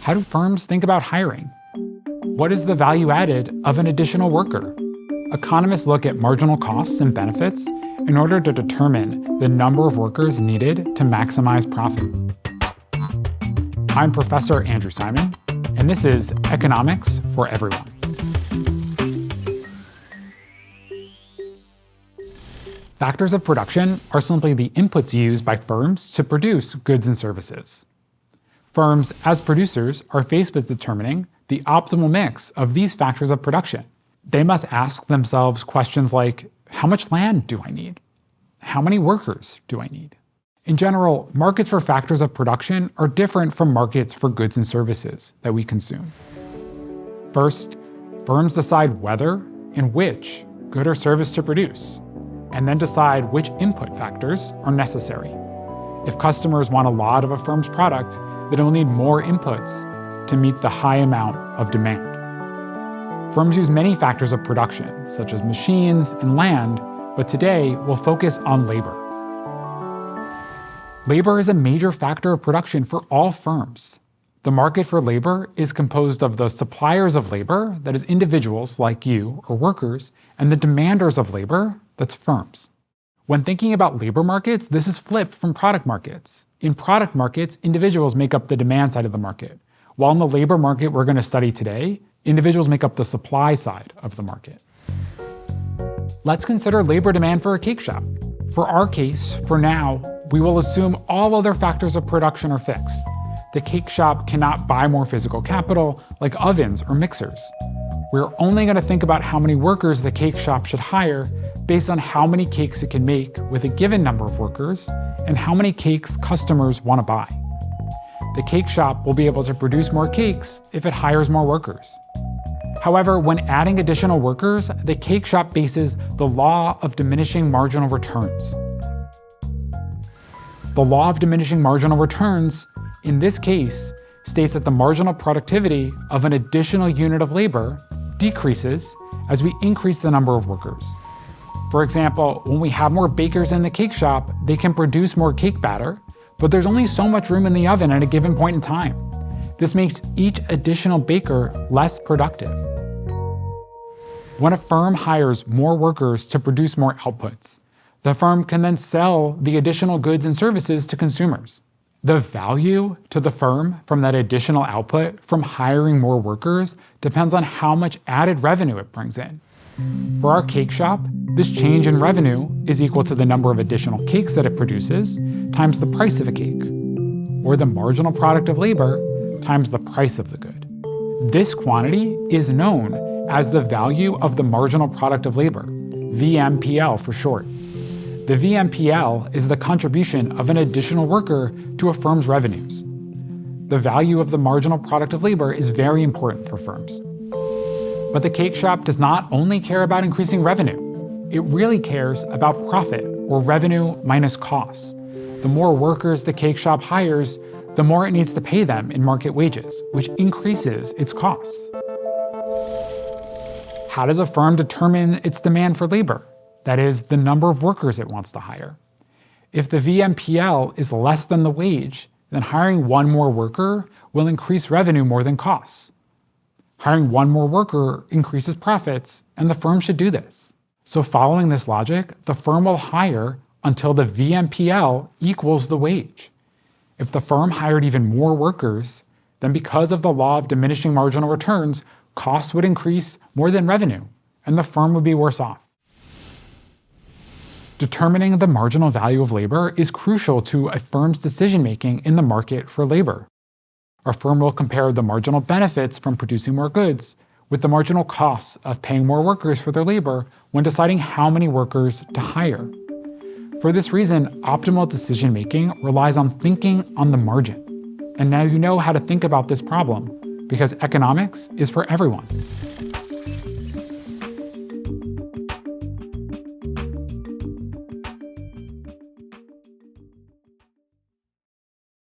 How do firms think about hiring? What is the value added of an additional worker? Economists look at marginal costs and benefits in order to determine the number of workers needed to maximize profit. I'm Professor Andrew Simon, and this is Economics for Everyone. Factors of production are simply the inputs used by firms to produce goods and services. Firms, as producers, are faced with determining the optimal mix of these factors of production. They must ask themselves questions like, how much land do I need? How many workers do I need? In general, markets for factors of production are different from markets for goods and services that we consume. First, firms decide whether and which good or service to produce, and then decide which input factors are necessary. If customers want a lot of a firm's product, then it will need more inputs to meet the high amount of demand. Firms use many factors of production, such as machines and land, but today we'll focus on labor. Labor is a major factor of production for all firms. The market for labor is composed of the suppliers of labor, that is individuals like you or workers, and the demanders of labor, that's firms. When thinking about labor markets, this is flipped from product markets. In product markets, individuals make up the demand side of the market, while in the labor market we're going to study today, individuals make up the supply side of the market. Let's consider labor demand for a cake shop. For our case, for now, we will assume all other factors of production are fixed. The cake shop cannot buy more physical capital like ovens or mixers. We're only going to think about how many workers the cake shop should hire based on how many cakes it can make with a given number of workers and how many cakes customers want to buy. The cake shop will be able to produce more cakes if it hires more workers. However, when adding additional workers, the cake shop faces the law of diminishing marginal returns. The law of diminishing marginal returns, in this case, states that the marginal productivity of an additional unit of labor decreases as we increase the number of workers. For example, when we have more bakers in the cake shop, they can produce more cake batter, but there's only so much room in the oven at a given point in time. This makes each additional baker less productive. When a firm hires more workers to produce more outputs, the firm can then sell the additional goods and services to consumers. The value to the firm from that additional output from hiring more workers depends on how much added revenue it brings in. For our cake shop, this change in revenue is equal to the number of additional cakes that it produces times the price of a cake, or the marginal product of labor times the price of the good. This quantity is known as the value of the marginal product of labor, VMPL for short. The VMPL is the contribution of an additional worker to a firm's revenues. The value of the marginal product of labor is very important for firms. But the cake shop does not only care about increasing revenue. It really cares about profit, or revenue minus costs. The more workers the cake shop hires, the more it needs to pay them in market wages, which increases its costs. How does a firm determine its demand for labor? That is, the number of workers it wants to hire. If the VMPL is less than the wage, then hiring one more worker will increase revenue more than costs. Hiring one more worker increases profits, and the firm should do this. So following this logic, the firm will hire until the VMPL equals the wage. If the firm hired even more workers, then because of the law of diminishing marginal returns, costs would increase more than revenue, and the firm would be worse off. Determining the marginal value of labor is crucial to a firm's decision-making in the market for labor. A firm will compare the marginal benefits from producing more goods with the marginal costs of paying more workers for their labor when deciding how many workers to hire. For this reason, optimal decision-making relies on thinking on the margin. And now you know how to think about this problem, because economics is for everyone.